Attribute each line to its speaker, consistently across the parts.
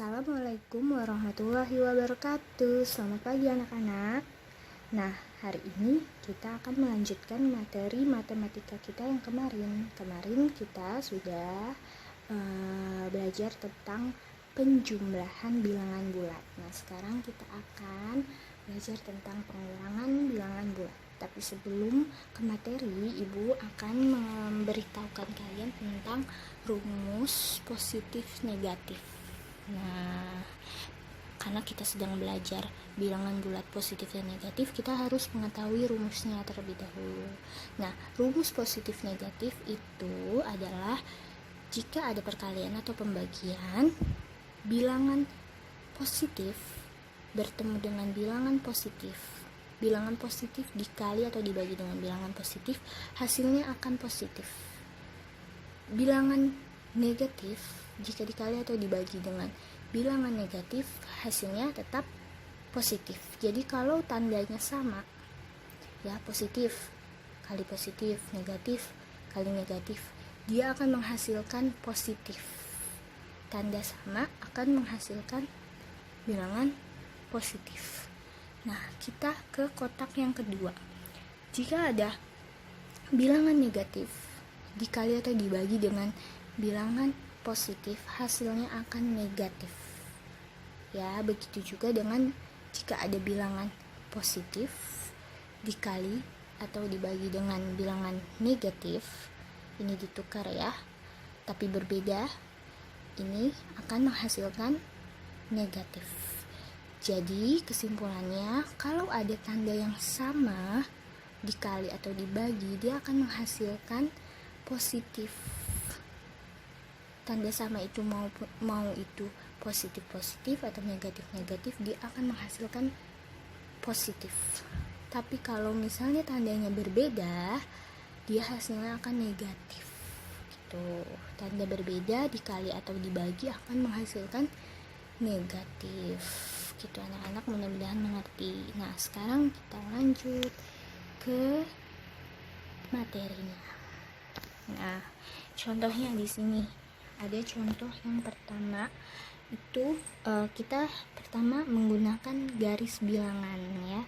Speaker 1: Assalamualaikum warahmatullahi wabarakatuh. Selamat pagi anak-anak. Nah, hari ini kita akan melanjutkan materi matematika kita yang kemarin. Kemarin kita sudah belajar tentang penjumlahan bilangan bulat. Nah, sekarang kita akan belajar tentang pengurangan bilangan bulat. Tapi sebelum ke materi, Ibu akan memberitahukan kalian tentang rumus positif negatif. Nah, karena kita sedang belajar bilangan bulat positif dan negatif, kita harus mengetahui rumusnya terlebih dahulu. Nah, rumus positif negatif itu adalah jika ada perkalian atau pembagian, bilangan positif bertemu dengan bilangan positif. Bilangan positif dikali atau dibagi dengan bilangan positif, hasilnya akan positif. Bilangan negatif jika dikali atau dibagi dengan bilangan negatif, hasilnya tetap positif. Jadi kalau tandanya sama, ya positif kali positif, negatif kali negatif, dia akan menghasilkan positif. Tanda sama akan menghasilkan bilangan positif. Nah, kita ke kotak yang kedua. Jika ada bilangan negatif dikali atau dibagi dengan bilangan positif, hasilnya akan negatif. Ya, begitu juga dengan jika ada bilangan positif dikali atau dibagi dengan bilangan negatif, ini ditukar ya, tapi berbeda, ini akan menghasilkan negatif. Jadi kesimpulannya, kalau ada tanda yang sama dikali atau dibagi, dia akan menghasilkan positif. Tanda sama itu mau itu positif atau negatif, dia akan menghasilkan positif. Tapi kalau misalnya tandanya berbeda, dia hasilnya akan negatif. Gitu. Tanda berbeda dikali atau dibagi akan menghasilkan negatif. Gitu anak-anak, mudah-mudahan mengerti. Nah, sekarang kita lanjut ke materinya. Nah, contohnya di sini ada contoh yang pertama itu kita pertama menggunakan garis bilangan ya.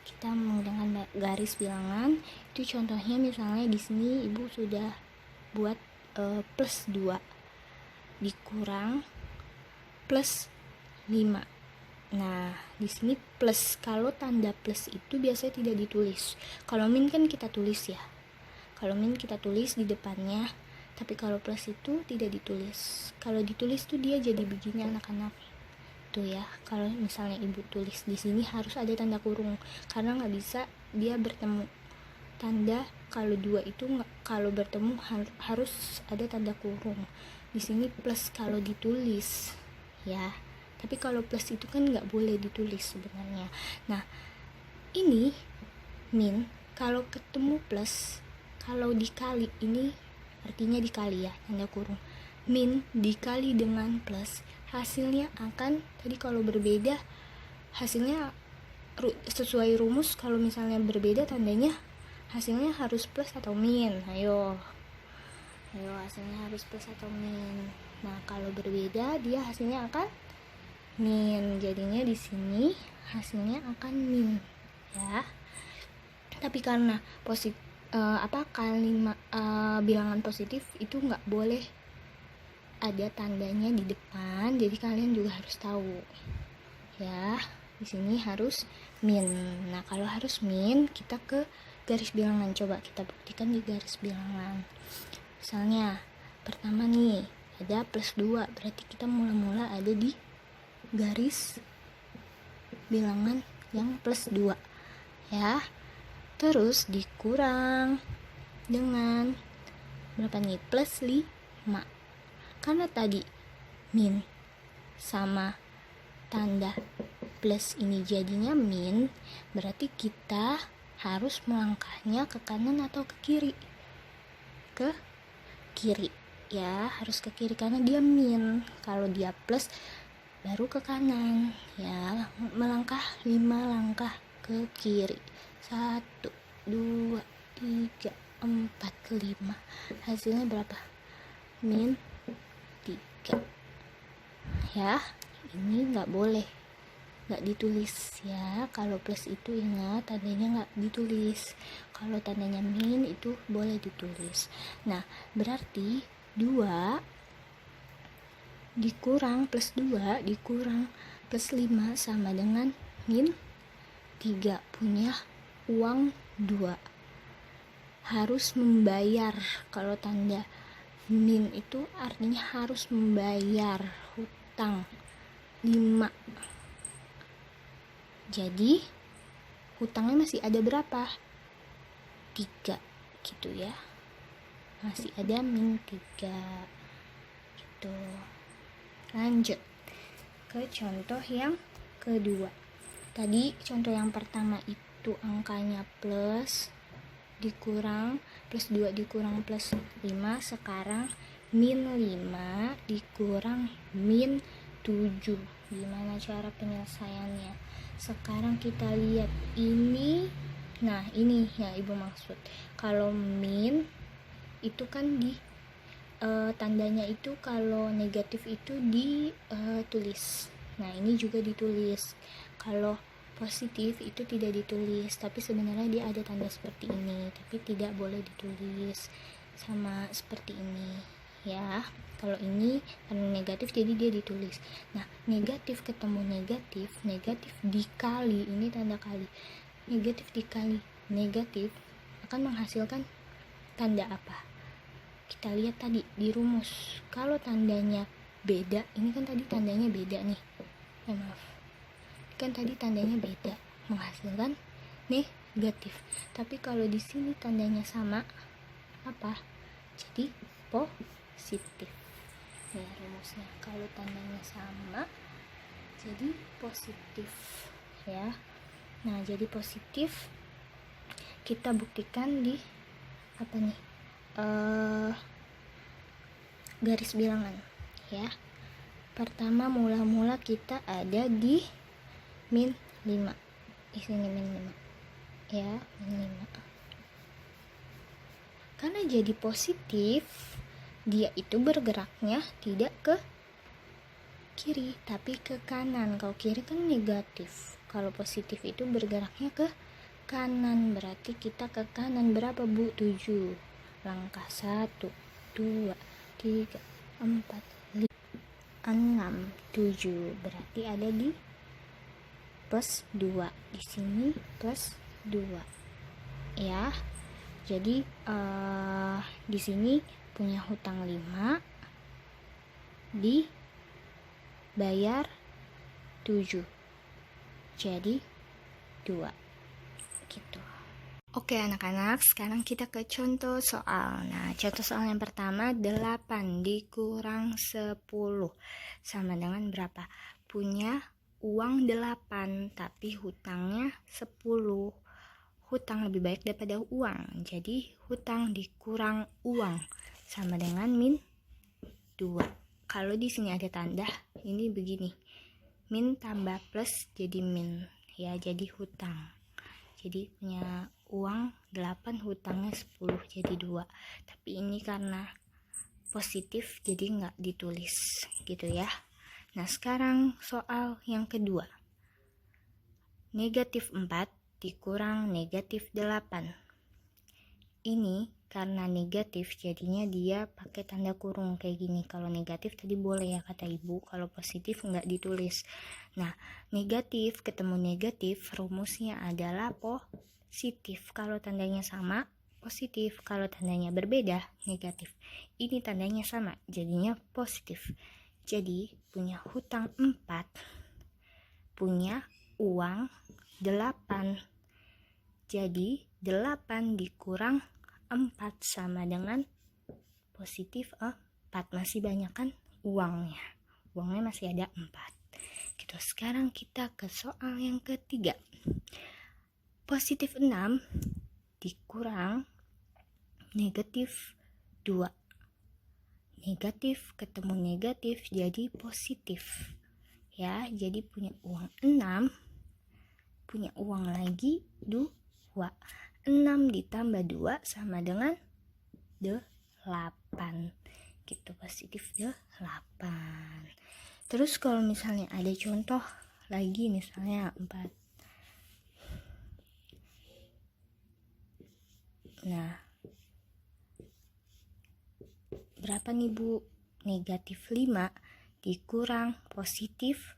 Speaker 1: Kita menggunakan garis bilangan. Itu contohnya misalnya di sini Ibu sudah buat plus 2 dikurang plus 5. Nah, di sini plus. Kalau tanda plus itu biasanya tidak ditulis. Kalau min kan kita tulis ya. Kalau min kita tulis di depannya, tapi kalau plus itu tidak ditulis. Kalau ditulis tuh dia jadi begini anak-anak. Tuh ya, kalau misalnya Ibu tulis di sini harus ada tanda kurung, karena nggak bisa dia bertemu. Tanda kalau dua itu kalau bertemu harus ada tanda kurung. Di sini plus kalau ditulis ya. Tapi kalau plus itu kan nggak boleh ditulis sebenarnya. Nah, ini min kalau ketemu plus, kalau dikali, ini artinya dikali ya, tanda kurung. Min dikali dengan plus, hasilnya akan, tadi kalau berbeda hasilnya sesuai rumus, kalau misalnya berbeda tandanya hasilnya harus plus atau min. Ayo hasilnya harus plus atau min. Nah, kalau berbeda dia hasilnya akan min. Jadinya di sini hasilnya akan min ya. Tapi karena bilangan positif itu nggak boleh ada tandanya di depan, jadi kalian juga harus tahu ya. Di sini harus min. Nah, kalau harus min, kita ke garis bilangan. Coba kita buktikan di garis bilangan. Misalnya pertama nih ada plus 2, berarti kita mula-mula ada di garis bilangan yang plus 2 ya. Terus dikurang dengan berapa nih? Plus 5. Karena tadi min sama tanda plus ini jadinya min, berarti kita harus melangkahnya ke kanan atau ke kiri? Ke kiri ya, harus ke kiri karena dia min. Kalau dia plus baru ke kanan ya, melangkah 5 langkah ke kiri. 1, 2, 3, 4, 5. Hasilnya berapa? Min 3 ya. ini nggak boleh, nggak ditulis ya. Kalau plus itu ingat tandanya nggak ditulis, kalau tandanya min itu boleh ditulis. Nah berarti 2 dikurang plus 2 dikurang plus 5 sama dengan min 3. Punya uang 2, harus membayar. Kalau tanda min itu artinya harus membayar hutang 5. Jadi hutangnya masih ada berapa? 3 gitu ya, masih ada min 3 gitu. Lanjut ke contoh yang kedua. Tadi contoh yang pertama itu angkanya plus dikurang plus 2 dikurang plus 5. Sekarang min 5 dikurang min 7. Gimana cara penyelesaiannya? Sekarang kita lihat ini. Nah ini yang ibu maksud. Kalau min itu kan di tandanya itu kalau negatif itu ditulis. Nah ini juga ditulis. Kalau positif itu tidak ditulis, tapi sebenarnya dia ada tanda seperti ini, tapi tidak boleh ditulis sama seperti ini ya. Kalau ini karena negatif jadi dia ditulis. Nah negatif ketemu negatif, negatif dikali, ini tanda kali, negatif dikali negatif akan menghasilkan tanda apa? Kita lihat tadi di rumus. Kalau tandanya beda, ini kan tadi tandanya beda nih. Maaf. Kan tadi tandanya beda, menghasilkan negatif. Tapi kalau di sini tandanya sama, apa? Jadi positif. Ya rumusnya. Kalau tandanya sama, jadi positif ya. Nah, jadi positif kita buktikan di apa nih? Garis bilangan ya. Pertama mula-mula kita ada di min 5. Di sini min 5 ya, min 5. Karena jadi positif, dia itu bergeraknya tidak ke kiri tapi ke kanan. Kalau kiri kan negatif, kalau positif itu bergeraknya ke kanan, berarti kita ke kanan berapa Bu? 7. Langkah 1 2 3 4 5 6 7, berarti ada di plus 2. Di sini plus 2 ya. Jadi di sini punya hutang 5, dibayar 7, jadi 2 gitu. Oke anak-anak, sekarang kita ke contoh soal. Nah, contoh soal yang pertama, 8 dikurang 10 sama dengan berapa? Punya uang 8 tapi hutangnya 10. Hutang lebih baik daripada uang, jadi hutang dikurang uang sama dengan min 2. Kalau di sini ada tanda, ini begini, min tambah plus jadi min ya, jadi hutang. Jadi punya uang 8, hutangnya 10, jadi 2. Tapi ini karena positif jadi nggak ditulis gitu ya. Nah sekarang soal yang kedua, negatif 4 dikurang negatif 8. Ini karena negatif jadinya dia pakai tanda kurung kayak gini. Kalau negatif tadi boleh ya kata ibu, kalau positif nggak ditulis. Nah negatif ketemu negatif rumusnya adalah positif. Kalau tandanya sama positif, kalau tandanya berbeda negatif. Ini tandanya sama jadinya positif. Jadi punya hutang 4, punya uang 8. Jadi 8 dikurang 4 sama dengan positif 4. Masih banyak kan uangnya. Uangnya masih ada 4. Gitu. Sekarang kita ke soal yang ketiga. Positif 6 dikurang negatif 2. Negatif ketemu negatif jadi positif. Ya, jadi punya uang 6, punya uang lagi 2. 6 ditambah 2 sama dengan 8. Gitu, positif 8. Terus kalau misalnya ada contoh lagi, misalnya 4. Nah, berapa nih Bu? Negatif 5 dikurang positif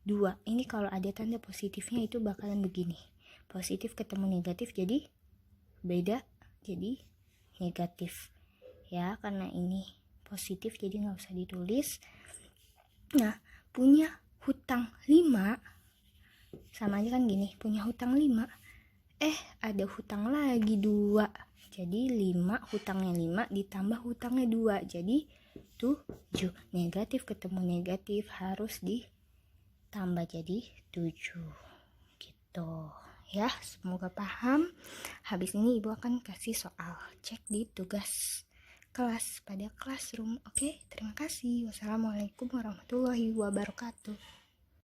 Speaker 1: 2. Ini kalau ada tanda positifnya itu bakalan begini. Positif ketemu negatif jadi beda, jadi negatif. Ya, karena ini positif jadi nggak usah ditulis. Nah, punya hutang 5 sama aja kan gini, punya hutang 5. Ada hutang lagi 2. Jadi 5, hutangnya 5 ditambah hutangnya 2. Jadi 7. Negatif ketemu negatif harus ditambah jadi 7. Gitu. Ya, semoga paham. Habis ini Ibu akan kasih soal. Cek di tugas kelas pada classroom. Oke, terima kasih. Wassalamualaikum warahmatullahi wabarakatuh.